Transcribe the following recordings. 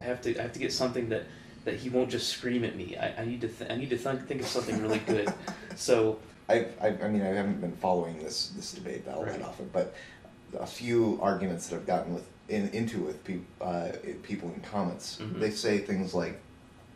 have to get something that he won't just scream at me. I need to think of something really good. So I mean, I haven't been following this debate all that often, but a few arguments that I've gotten into with people in comments, they say things like,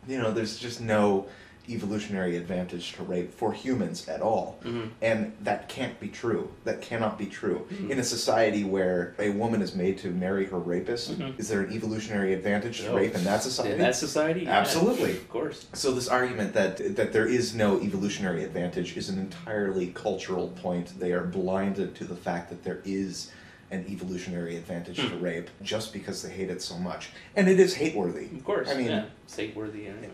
there's just no evolutionary advantage to rape for humans at all. And that can't be true. That cannot be true. In a society where a woman is made to marry her rapist, is there an evolutionary advantage to rape in that society? In that society? Absolutely. Yeah, of course. So this argument that there is no evolutionary advantage is an entirely cultural point. They are blinded to the fact that there is an evolutionary advantage to rape just because they hate it so much. And it is hate-worthy. Of course. I mean, it's hate-worthy anyway.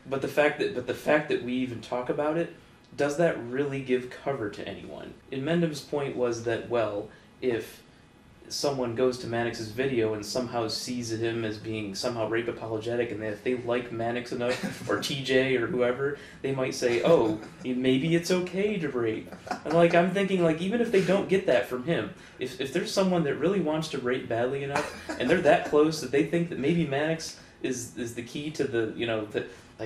But the fact that we even talk about it, does that really give cover to anyone? Inmendham's point was that, well, if someone goes to Mannix's video and somehow sees him as being somehow rape apologetic, and if they like Mannix enough, or TJ or whoever, they might say, oh, maybe it's okay to rape. And I'm thinking, even if they don't get that from him, if there's someone that really wants to rape badly enough, and they're that close that they think that maybe Mannix is the key to the,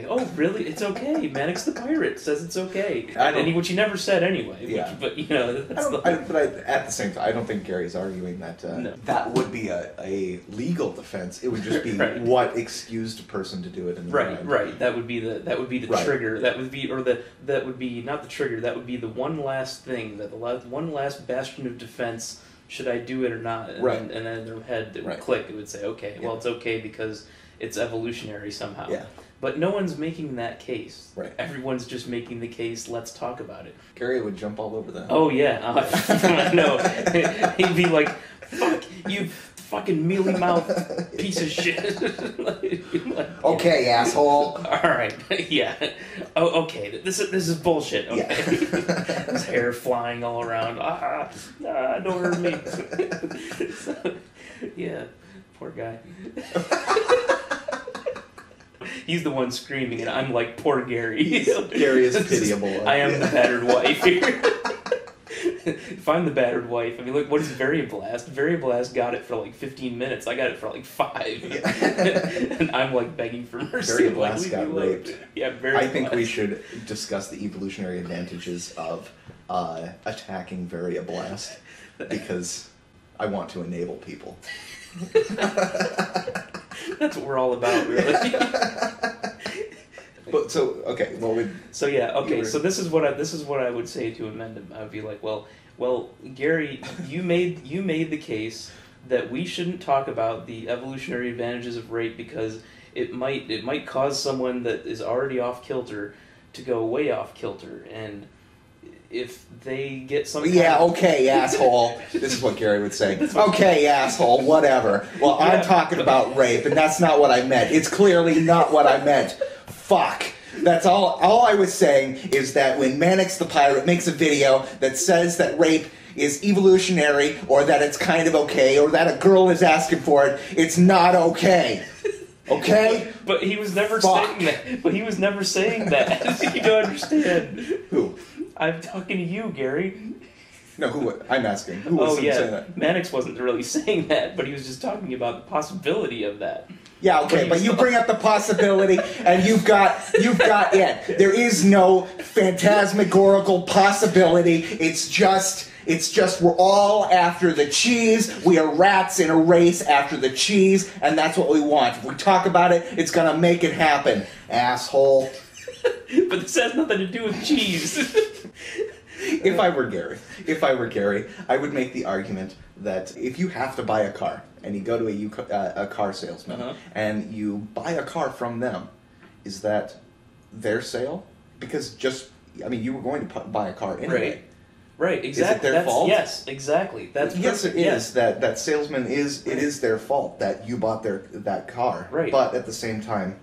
oh, really? It's okay. Mannix the pirate says it's okay. Which he never said anyway. Yeah. But at the same time, I don't think Gary's arguing that that would be a legal defense. It would just be what excused a person to do it in the moment. Right. That would be the trigger. That would be not the trigger. That would be the one last thing, one last bastion of defense. Should I do it or not? And then in their head it would click. It would say, okay, well, it's okay because it's evolutionary somehow. Yeah. But no one's making that case. Right. Everyone's just making the case, let's talk about it. Gary would jump all over that. Oh, yeah. No. He'd be like, fuck, you fucking mealy-mouthed piece of shit. Okay, asshole. All right. Yeah. Oh, okay. This is bullshit. Okay. Yeah. His hair flying all around. Don't hurt me. Yeah. Poor guy. He's the one screaming, and I'm like, poor Gary. Gary is pitiable. I am the battered wife here. If I'm the battered wife, I mean, look, what is variablast? Variablast got it for 15 minutes. I got it for 5. Yeah. And I'm begging for mercy. Variablast got raped. Yeah, Variablast. I think we should discuss the evolutionary advantages of attacking Variablast, because I want to enable people. That's what we're all about, really. But so okay, well, so yeah, okay. So this is what I would say to Inmendham. I would be like, well, Gary, you made the case that we shouldn't talk about the evolutionary advantages of rape because it might cause someone that is already off kilter to go way off kilter, and if they get some okay, asshole. This is what Gary would say. Okay, asshole, whatever. Well, I'm talking about rape, and that's not what I meant. It's clearly not what I meant. Fuck. That's all I was saying is that when Mannix the pirate makes a video that says that rape is evolutionary, or that it's kind of okay, or that a girl is asking for it, it's not okay. Okay? But he was never saying that. But he was never saying that. You don't understand. Who? I'm talking to you, Gary. No, who? I'm asking. Who was saying that? Mannix wasn't really saying that, but he was just talking about the possibility of that. Yeah, okay, but you bring up the possibility, and you've got it. There is no phantasmagorical possibility. It's just we're all after the cheese. We are rats in a race after the cheese, and that's what we want. If we talk about it, it's gonna make it happen, asshole. But this has nothing to do with cheese. If I were Gary, I would make the argument that if you have to buy a car, and you go to a car salesman, and you buy a car from them, is that their sale? Because you were going to buy a car anyway. Right, exactly. Is it their fault? Yes, exactly. Yes, it is. That salesman it is their fault that you bought that car. Right. But at the same time,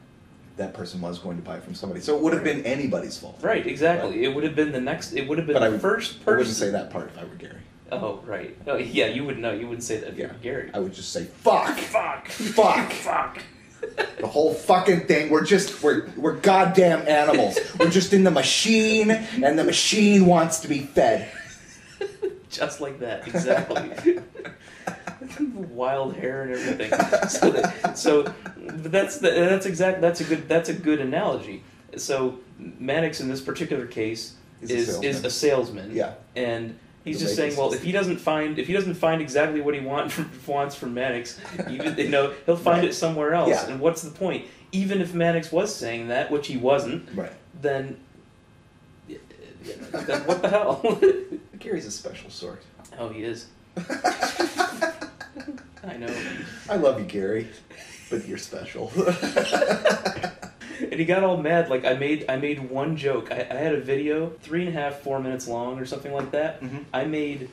that person was going to buy it from somebody. So it would have been anybody's fault. Right, exactly. Right. It would have been first person. I wouldn't say that part if I were Gary. Oh, right. Oh, yeah, you would know. You wouldn't say that if you were Gary. I would just say, fuck! Fuck! Fuck! Fuck! The whole fucking thing, we're goddamn animals. We're just in the machine, and the machine wants to be fed. Just like that, exactly. wild hair and everything. But that's a good analogy. So Mannix in this particular case is a salesman. Yeah. And he's just saying, well, if he doesn't find exactly what he wants from Mannix, he'll find it somewhere else. Yeah. And what's the point? Even if Mannix was saying that, which he wasn't, right. then what the hell? Gary's a special sort. Oh, he is. I know. I love you, Gary, but you're special. And he got all mad. Like I made one joke. I had a video 3.5, 4 minutes long or something like that. Mm-hmm. I made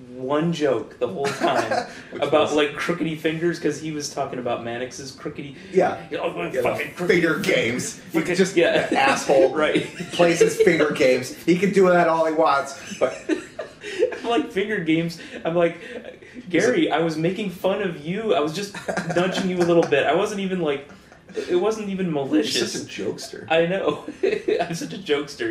one joke the whole time about like crookedy fingers because he was talking about Mannix's crookedy. Yeah. Fucking finger games. He could just that asshole. Right. He plays his finger games. He can do that all he wants, but. I'm like, finger games. I'm like, Gary, I was making fun of you. I was just nudging you a little bit. I wasn't even like, it wasn't even malicious. You're such a jokester. I know. I'm such a jokester.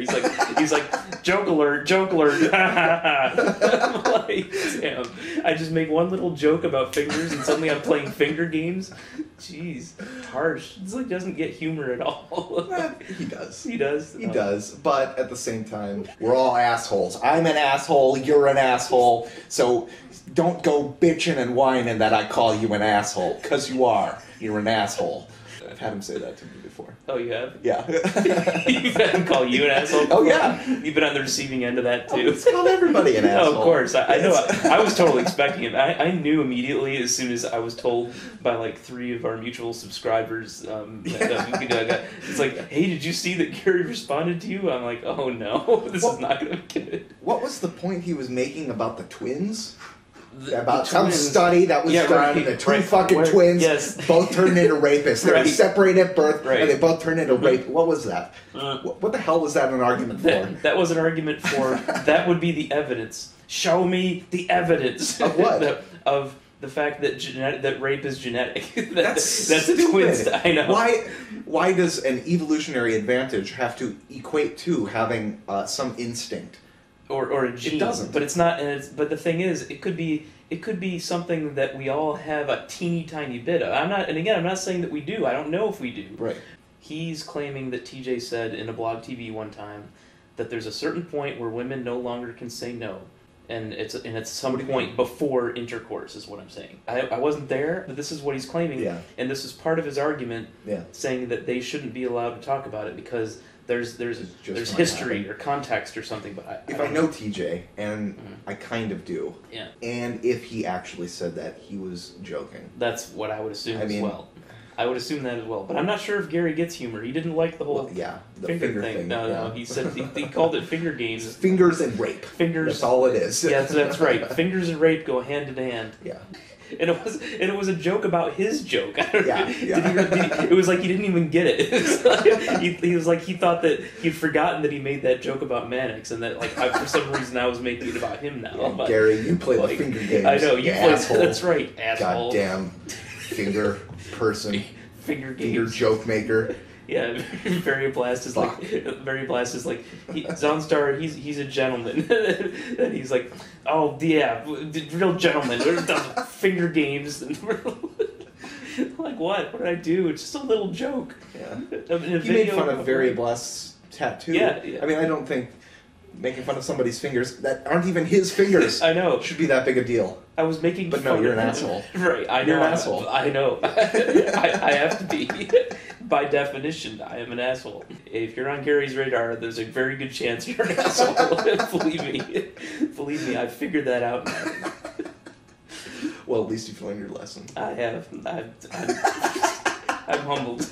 He's like, joke alert, joke alert. I'm like, damn. I just make one little joke about fingers and suddenly I'm playing finger games. Jeez, harsh. It's like doesn't get humor at all. He does. He does. He does. But at the same time, we're all assholes. I'm an asshole. You're an asshole. So don't go bitching and whining that I call you an asshole, because you are. You're an asshole. I've had him say that to me before. Oh, you have? Yeah. You've had him call you an asshole before? Oh, yeah. You've been on the receiving end of that, too. It's called everybody an asshole. Oh, of course. I know. I was totally expecting it. I knew immediately as soon as I was told by, like, 3 of our mutual subscribers. It's like, hey, did you see that Gary responded to you? I'm like, oh, no. This is not going to be good. What was the point he was making about the twins? The some twins. study that was done, the two fucking twins both turned into rapists. They were separated at birth, and they both turned into rape. What was that? What the hell was that an argument for? That was an argument for, that would be the evidence. Show me the evidence. Of what? Of the fact that that rape is genetic. That's the twins. I know. Why does an evolutionary advantage have to equate to having some instinct? Or a gene. It doesn't. But it's not. But the thing is, it could be something that we all have a teeny tiny bit of. I'm not saying that we do. I don't know if we do. Right. He's claiming that TJ said in a blog TV one time that there's a certain point where women no longer can say no. And it's some point before intercourse is what I'm saying. I wasn't there, but this is what he's claiming. Yeah. And this is part of his argument, yeah, saying that they shouldn't be allowed to talk about it because there's history or context or something. But if I know TJ, and I kind of do, yeah, and if he actually said that, he was joking. That's what I would assume as well. I would assume that as well, but I'm not sure if Gary gets humor. He didn't like the whole the finger thing. No, he said he called it finger games. Fingers and rape. Fingers. That's all it is. Yeah, that's right. Fingers and rape go hand in hand. Yeah. And it was a joke about his joke. Yeah. It was like he didn't even get it. He was like he thought that he'd forgotten that he made that joke about Mannix, and that for some reason I was making it about him now. Yeah, but, Gary, you play the finger games. I know you play. Asshole. That's right, asshole. Goddamn finger person. Finger games. Finger joke maker. Yeah, variablast is like Zonstar. He's a gentleman, and he's like, oh yeah, real gentleman. Does finger games. And like what? What did I do? It's just a little joke. Yeah. He made fun of variablast's tattoo. Yeah. I mean, I don't think making fun of somebody's fingers that aren't even his fingers. I know. Should be that big a deal. I was making But fun no, you're of an him. asshole. Right, I know. You're an asshole. I know. I have to be. By definition, I am an asshole. If you're on Gary's radar, there's a very good chance you're an asshole. Believe me. Believe me, I've figured that out now. Well, at least you've learned your lesson. I have. I'm humbled.